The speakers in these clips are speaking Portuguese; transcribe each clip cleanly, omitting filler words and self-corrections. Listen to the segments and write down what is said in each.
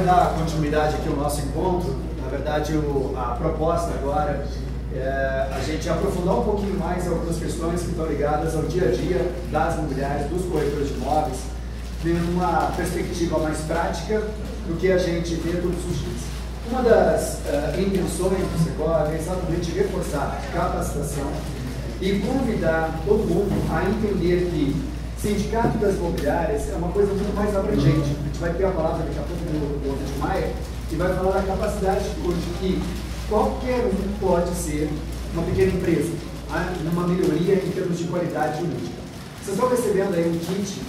dar continuidade aqui ao nosso encontro, na verdade a proposta agora é a gente aprofundar um pouquinho mais algumas questões que estão ligadas ao dia a dia das imobiliárias, dos corretores de imóveis, numa perspectiva mais prática do que a gente vê todos os dias. Uma das intenções do Secovi é exatamente reforçar a capacitação e convidar todo mundo a entender que sindicato das imobiliárias é uma coisa muito mais abrangente. A gente vai ter a palavra daqui a pouco do Rodrigo Maia e vai falar da capacidade hoje que qualquer um pode ser uma pequena empresa, numa melhoria em termos de qualidade jurídica. Vocês estão recebendo aí um kit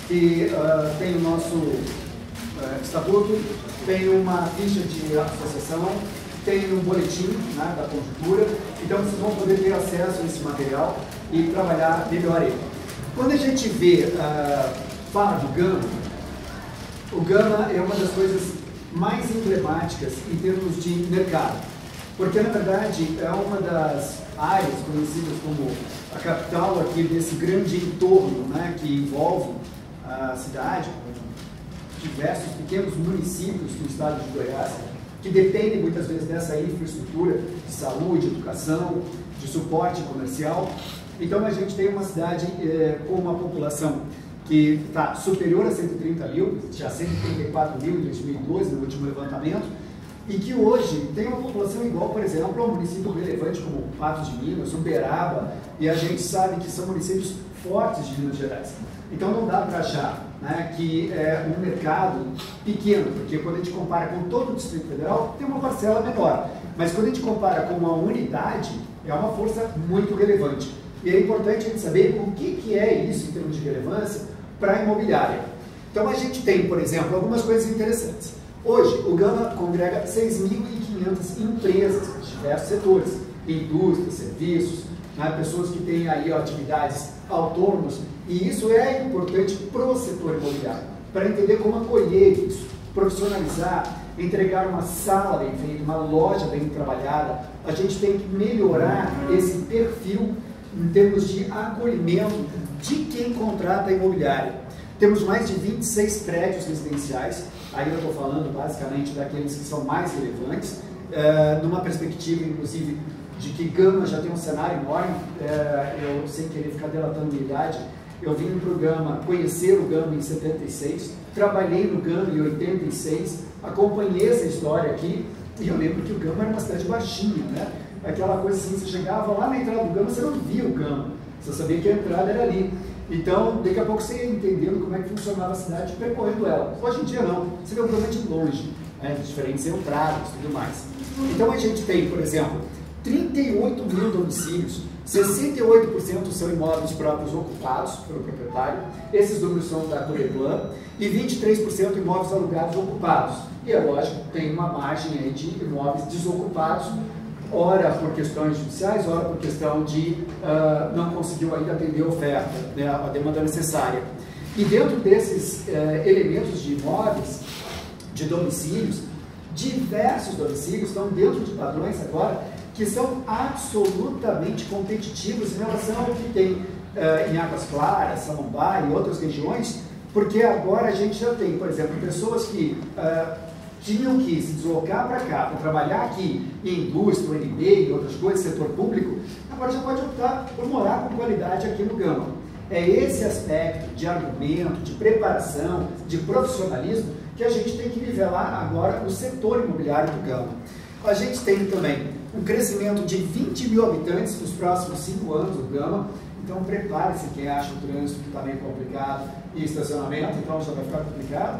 que tem o nosso estatuto, tem uma ficha de associação, tem um boletim da conjuntura, então vocês vão poder ter acesso a esse material e trabalhar melhor ele. Quando a gente fala do Gama, o Gama é uma das coisas mais emblemáticas em termos de mercado, porque na verdade é uma das áreas conhecidas como a capital aqui desse grande entorno, que envolve a cidade, diversos pequenos municípios do estado de Goiás, que dependem muitas vezes dessa infraestrutura de saúde, educação, de suporte comercial. Então a gente tem uma cidade com uma população que está superior a 130 mil, já 134 mil em 2012, no último levantamento, e que hoje tem uma população igual, por exemplo, a um município relevante como Patos de Minas, Uberaba, e a gente sabe que são municípios fortes de Minas Gerais. Então não dá para achar que é um mercado pequeno, porque quando a gente compara com todo o Distrito Federal, tem uma parcela menor, mas quando a gente compara com uma unidade, é uma força muito relevante. E é importante a gente saber o que é isso em termos de relevância para a imobiliária. Então a gente tem, por exemplo, algumas coisas interessantes. Hoje, o Gama congrega 6.500 empresas de diversos setores, indústria, serviços, pessoas que têm aí atividades autônomas, e isso é importante para o setor imobiliário, para entender como acolher isso, profissionalizar, entregar uma sala bem feita, uma loja bem trabalhada. A gente tem que melhorar esse perfil em termos de acolhimento de quem contrata a imobiliária. Temos mais de 26 prédios residenciais, ainda estou falando basicamente daqueles que são mais relevantes, numa perspectiva, inclusive, de que Gama já tem um cenário enorme. Eu, sem querer ficar delatando minha idade, eu vim para o Gama, conhecer o Gama em 76, trabalhei no Gama em 86, acompanhei essa história aqui, e eu lembro que o Gama era uma cidade baixinha, aquela coisa assim, você chegava lá na entrada do Gama, você não via o Gama, você sabia que a entrada era ali. Então, daqui a pouco você ia entendendo como é que funcionava a cidade, percorrendo ela. Hoje em dia não, você vê o Gama de longe, diferentes entradas e tudo mais. Então a gente tem, por exemplo, 38 mil domicílios, 68% são imóveis próprios ocupados pelo proprietário, esses números são da Coreplan, e 23% imóveis alugados ocupados. E é lógico, tem uma margem aí de imóveis desocupados, ora por questões judiciais, ora por questão de não conseguiu ainda atender a oferta, a demanda necessária. E dentro desses elementos de imóveis, de domicílios, diversos domicílios estão dentro de padrões agora que são absolutamente competitivos em relação ao que tem em Águas Claras, Samambaia e outras regiões, porque agora a gente já tem, por exemplo, pessoas que tinham que se deslocar para cá, para trabalhar aqui em indústria, UNB e outras coisas, setor público, agora já pode optar por morar com qualidade aqui no Gama. É esse aspecto de argumento, de preparação, de profissionalismo que a gente tem que nivelar agora no setor imobiliário do Gama. A gente tem também um crescimento de 20 mil habitantes nos próximos 5 anos do Gama, então prepare-se quem acha o trânsito que está meio complicado e estacionamento, então já vai ficar complicado.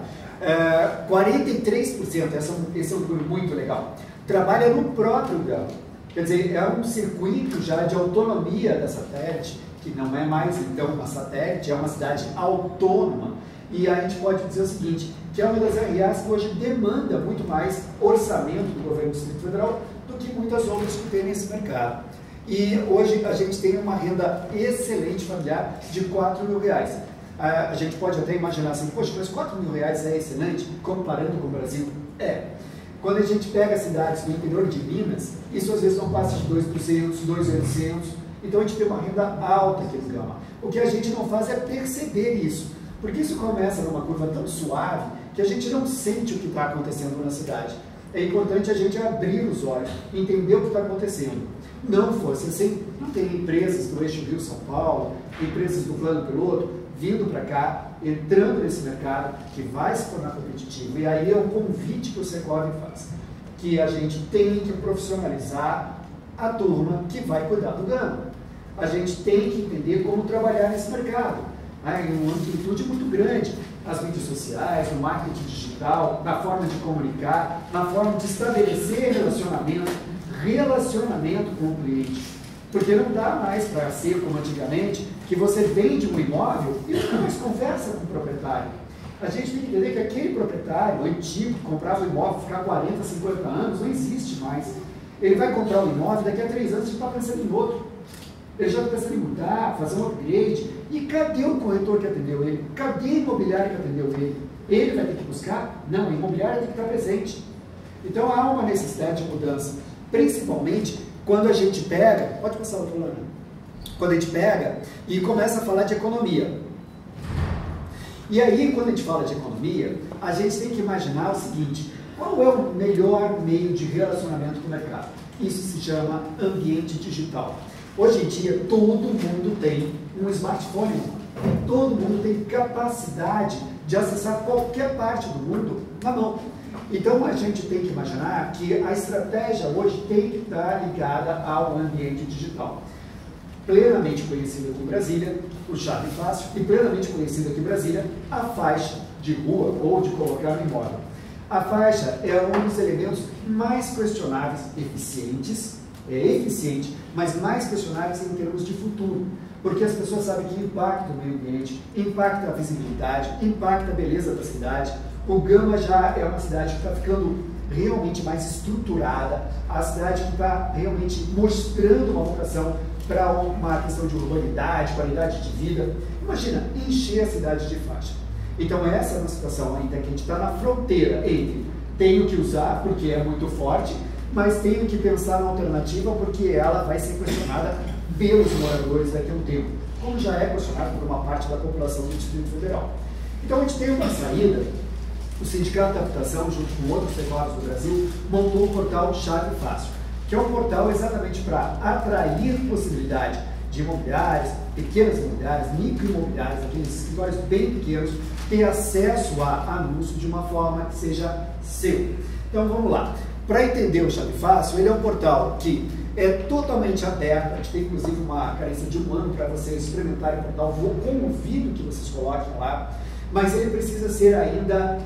43%, esse é um número muito legal, trabalha no próprio Gama, quer dizer, é um circuito já de autonomia da satélite, que não é mais então uma satélite, é uma cidade autônoma, e a gente pode dizer o seguinte, que é uma das RAs que hoje demanda muito mais orçamento do governo do Distrito Federal do que muitas outras que tem nesse mercado. E hoje a gente tem uma renda excelente familiar de R$4 mil. A gente pode até imaginar assim, poxa, mas R$4 mil é excelente comparando com o Brasil? Quando a gente pega cidades do interior de Minas, isso às vezes não passa de 2%, 2.800, então a gente tem uma renda alta aqui no Gama. O que a gente não faz é perceber isso, porque isso começa numa curva tão suave que a gente não sente o que está acontecendo na cidade. É importante a gente abrir os olhos, entender o que está acontecendo. Não fosse assim, não tem empresas do eixo Rio-São Paulo, empresas do plano piloto, vindo para cá, entrando nesse mercado que vai se tornar competitivo. E aí é um convite que o Secov faz, que a gente tem que profissionalizar a turma que vai cuidar do Gama. A gente tem que entender como trabalhar nesse mercado. Em uma amplitude muito grande, as mídias sociais, no marketing digital, na forma de comunicar, na forma de estabelecer relacionamento com o cliente. Porque não dá mais para ser como antigamente, que você vende um imóvel e não mais conversa com o proprietário. A gente tem que entender que aquele proprietário antigo que comprava o imóvel, ficar 40, 50 anos, não existe mais. Ele vai comprar um imóvel, daqui a 3 anos ele está pensando em outro. Ele já está pensando em mudar, fazer um upgrade. E cadê o corretor que atendeu ele? Cadê a imobiliária que atendeu ele? Ele vai ter que buscar? Não, a imobiliária tem que estar presente. Então há uma necessidade de mudança, principalmente quando a gente pega, pode passar outra lâmina, quando a gente pega e começa a falar de economia. E aí, quando a gente fala de economia, a gente tem que imaginar o seguinte: qual é o melhor meio de relacionamento com o mercado? Isso se chama ambiente digital. Hoje em dia, todo mundo tem um smartphone, todo mundo tem capacidade de acessar qualquer parte do mundo na mão. Então, a gente tem que imaginar que a estratégia hoje tem que estar ligada ao ambiente digital. Plenamente conhecido aqui em Brasília, o Chave Fácil, e plenamente conhecido aqui em Brasília, a faixa de rua ou de colocar no imóvel. A faixa é um dos elementos mais questionáveis, eficiente, mas mais questionáveis em termos de futuro, porque as pessoas sabem que impacta o meio ambiente, impacta a visibilidade, impacta a beleza da cidade. O Gama já é uma cidade que está ficando realmente mais estruturada, a cidade que está realmente mostrando uma vocação para uma questão de urbanidade, qualidade de vida. Imagina, encher a cidade de faixa. Então essa é uma situação ainda que a gente está na fronteira entre tenho que usar porque é muito forte, mas tenho que pensar na alternativa porque ela vai ser questionada pelos moradores daqui a um tempo, como já é questionada por uma parte da população do Distrito Federal. Então a gente tem uma saída. O Sindicato da Habitação, junto com outros sectores do Brasil, montou o portal Chave Fácil, que é um portal exatamente para atrair possibilidade de imobiliários, pequenas imobiliárias, microimobiliários, aqueles escritórios bem pequenos, ter acesso a anúncio de uma forma que seja seu. Então vamos lá. Para entender o Chave Fácil, ele é um portal que é totalmente aberto. A gente tem inclusive uma carência de 1 ano para vocês experimentarem o portal. Convido que vocês coloquem lá. Mas ele precisa ser ainda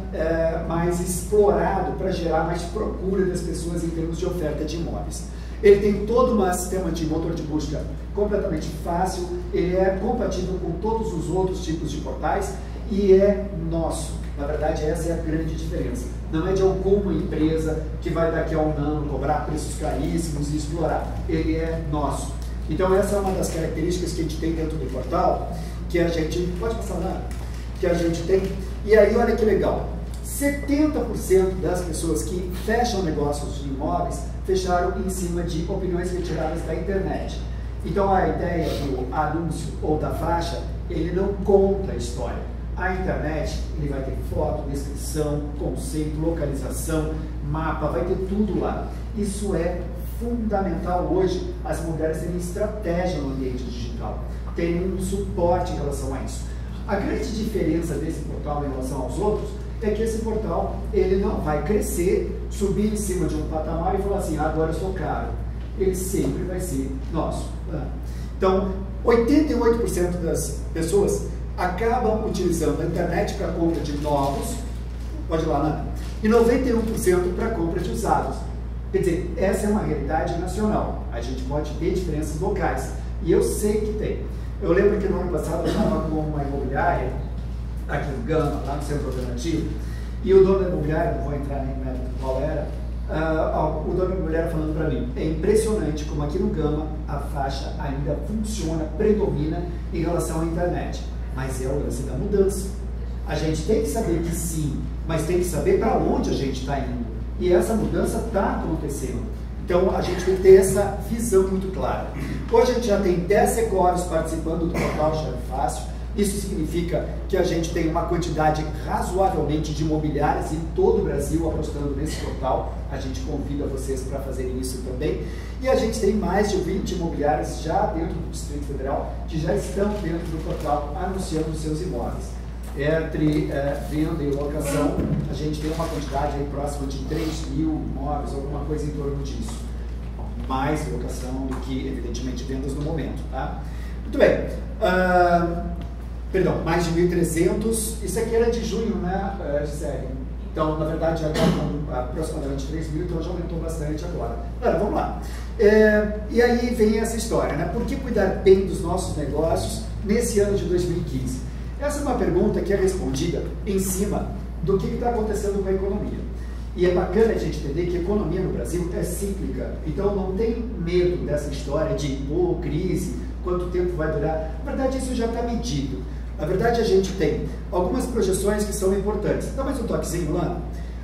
mais explorado para gerar mais procura das pessoas em termos de oferta de imóveis. Ele tem todo um sistema de motor de busca completamente fácil, ele é compatível com todos os outros tipos de portais e é nosso. Na verdade, essa é a grande diferença. Não é de alguma empresa que vai daqui a um ano cobrar preços caríssimos e explorar. Ele é nosso. Então essa é uma das características que a gente tem dentro do portal, que a gente... Pode passar lá? Que a gente tem, e aí olha que legal, 70% das pessoas que fecham negócios de imóveis fecharam em cima de opiniões retiradas da internet. Então a ideia do anúncio ou da faixa, ele não conta a história. A internet, ele vai ter foto, descrição, conceito, localização, mapa, vai ter tudo lá. Isso é fundamental hoje, as mulheres terem estratégia no ambiente digital, terem um suporte em relação a isso. A grande diferença desse portal em relação aos outros é que esse portal ele não vai crescer, subir em cima de um patamar e falar assim, agora eu sou caro. Ele sempre vai ser nosso. Então, 88% das pessoas acabam utilizando a internet para compra de novos, pode ir lá, Nana, e 91% para compra de usados. Quer dizer, essa é uma realidade nacional. A gente pode ter diferenças locais, e eu sei que tem. Eu lembro que no ano passado eu estava com uma imobiliária, aqui no Gama, lá no Centro Alternativo, e o dono da imobiliária, não vou entrar nem na qual era, o dono da imobiliária falando para mim, é impressionante como aqui no Gama a faixa ainda funciona, predomina em relação à internet, mas é o lance da mudança. A gente tem que saber que sim, mas tem que saber para onde a gente está indo, e essa mudança está acontecendo. Então, a gente tem que ter essa visão muito clara. Hoje a gente já tem 10 secórios participando do portal Chave Fácil. Isso significa que a gente tem uma quantidade razoavelmente de imobiliárias em todo o Brasil apostando nesse portal. A gente convida vocês para fazerem isso também. E a gente tem mais de 20 imobiliárias já dentro do Distrito Federal que já estão dentro do portal anunciando os seus imóveis. Entre venda e locação, a gente tem uma quantidade aí próxima de 3 mil imóveis, alguma coisa em torno disso. Mais locação do que, evidentemente, vendas no momento, tá? Muito bem. Perdão, mais de 1.300. Isso aqui era de junho, né, Gisele? Então, na verdade, já está com aproximadamente 3 mil, então já aumentou bastante agora. Vamos lá. E aí vem essa história, né? Por que cuidar bem dos nossos negócios nesse ano de 2015? Essa é uma pergunta que é respondida em cima do que está acontecendo com a economia. E é bacana a gente entender que a economia no Brasil é cíclica, então não tem medo dessa história de crise, quanto tempo vai durar. Na verdade, isso já está medido. Na verdade, a gente tem algumas projeções que são importantes. Dá mais um toquezinho lá.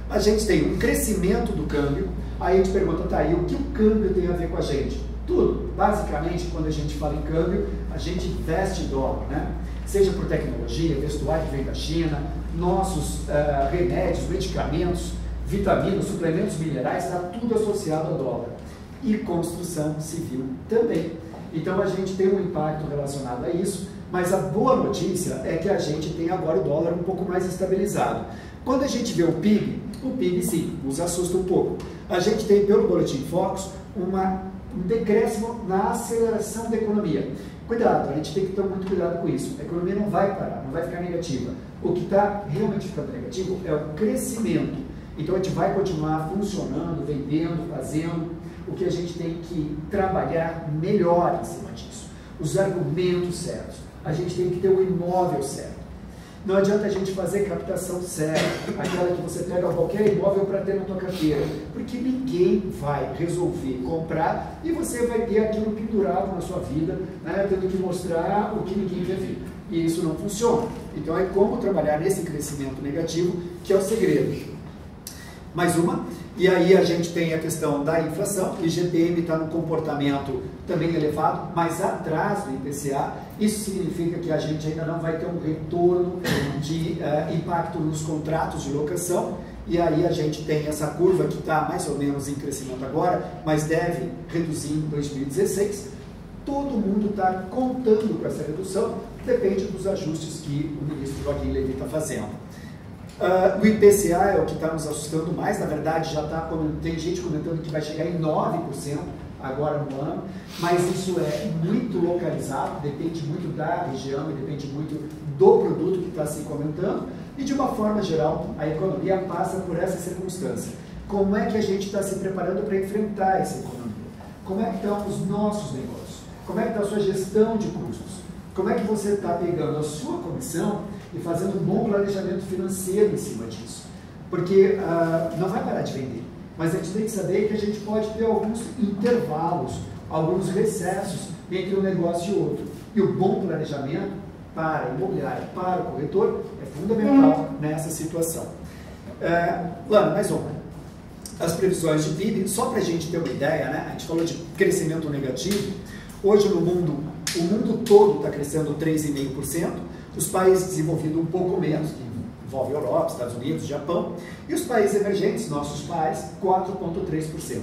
A gente tem um crescimento do câmbio, aí a gente pergunta, tá, e o que o câmbio tem a ver com a gente? Tudo. Basicamente, quando a gente fala em câmbio, a gente investe em dólar, né? Seja por tecnologia, vestuário que vem da China, nossos remédios, medicamentos, vitaminas, suplementos minerais, está tudo associado ao dólar. E construção civil também. Então a gente tem um impacto relacionado a isso, mas a boa notícia é que a gente tem agora o dólar um pouco mais estabilizado. Quando a gente vê o PIB sim, nos assusta um pouco. A gente tem, pelo Boletim Focus, um decréscimo na aceleração da economia. Cuidado, a gente tem que ter muito cuidado com isso. A economia não vai parar, não vai ficar negativa. O que está realmente ficando negativo é o crescimento. Então a gente vai continuar funcionando, vendendo, fazendo. O que a gente tem que trabalhar melhor em cima disso. Os argumentos certos. A gente tem que ter o imóvel certo. Não adianta a gente fazer captação séria, aquela que você pega qualquer imóvel para ter na tua carteira, porque ninguém vai resolver comprar e você vai ter aquilo pendurado na sua vida, né, tendo que mostrar o que ninguém quer ver. E isso não funciona. Então é como trabalhar nesse crescimento negativo, que é o segredo. Mais uma, e aí a gente tem a questão da inflação, o IGPM está num comportamento também elevado, mas atrás do IPCA, isso significa que a gente ainda não vai ter um retorno de impacto nos contratos de locação, e aí a gente tem essa curva que está mais ou menos em crescimento agora, mas deve reduzir em 2016. Todo mundo está contando com essa redução, depende dos ajustes que o ministro Joaquim Levy está fazendo. O IPCA é o que está nos assustando mais, na verdade já tem gente comentando que vai chegar em 9% agora no ano, mas isso é muito localizado, depende muito da região e depende muito do produto que está se comentando, e de uma forma geral a economia passa por essa circunstância. Como é que a gente está se preparando para enfrentar essa economia? Como é que estão os nossos negócios? Como é que está a sua gestão de custos? Como é que você está pegando a sua comissão e fazendo um bom planejamento financeiro em cima disso? Porque não vai parar de vender, mas a gente tem que saber que a gente pode ter alguns intervalos, alguns recessos entre um negócio e outro. E o bom planejamento para a imobiliária, para o corretor, é fundamental nessa situação. Lana, mais uma. As previsões de PIB, só para a gente ter uma ideia, né? A gente falou de crescimento negativo. Hoje no mundo, o mundo todo está crescendo 3,5%, os países desenvolvidos um pouco menos, que envolve Europa, Estados Unidos, Japão, e os países emergentes, nossos pais, 4,3%.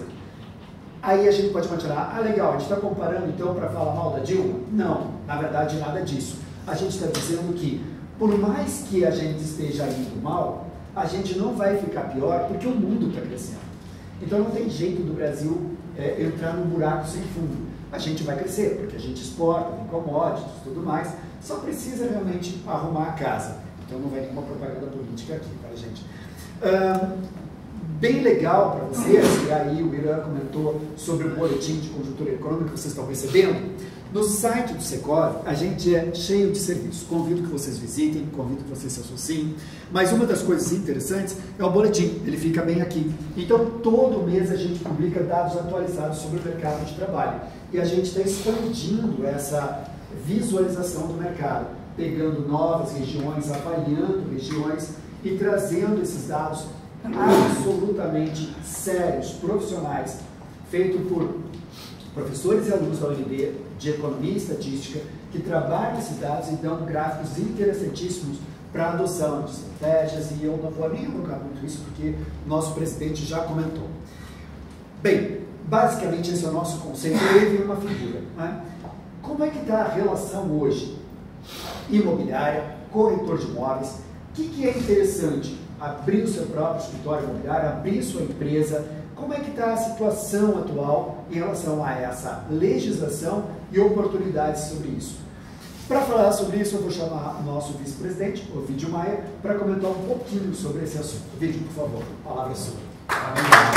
Aí a gente pode continuar, legal, a gente está comparando então para falar mal da Dilma? Não, na verdade nada disso. A gente está dizendo que, por mais que a gente esteja indo mal, a gente não vai ficar pior porque o mundo está crescendo. Então não tem jeito do Brasil entrar num buraco sem fundo. A gente vai crescer, porque a gente exporta, tem commodities e tudo mais, só precisa realmente arrumar a casa. Então não vai nenhuma propaganda política aqui, tá, gente? Bem legal para vocês, e aí o Irã comentou sobre o boletim de conjuntura econômica que vocês estão recebendo. No site do Secov, a gente é cheio de serviços. Convido que vocês visitem, convido que vocês se associem. Mas uma das coisas interessantes é o boletim, ele fica bem aqui. Então, todo mês a gente publica dados atualizados sobre o mercado de trabalho. E a gente está expandindo essa visualização do mercado, pegando novas regiões, avaliando regiões e trazendo esses dados absolutamente sérios, profissionais, feito por professores e alunos da UNB de Economia e Estatística que trabalham esses dados e dão gráficos interessantíssimos para a adoção de estratégias, e eu não vou nem colocar muito isso porque o nosso presidente já comentou. Bem, basicamente esse é o nosso conceito, ele uma figura. Né? Como é que está a relação hoje? Imobiliária, corretor de imóveis, o que é interessante? Abrir o seu próprio escritório imobiliário, abrir sua empresa, como é que está a situação atual em relação a essa legislação e oportunidades sobre isso? Para falar sobre isso, eu vou chamar o nosso vice-presidente, Ovidio Maia, para comentar um pouquinho sobre esse assunto. Ovidio, por favor, a palavra é sua.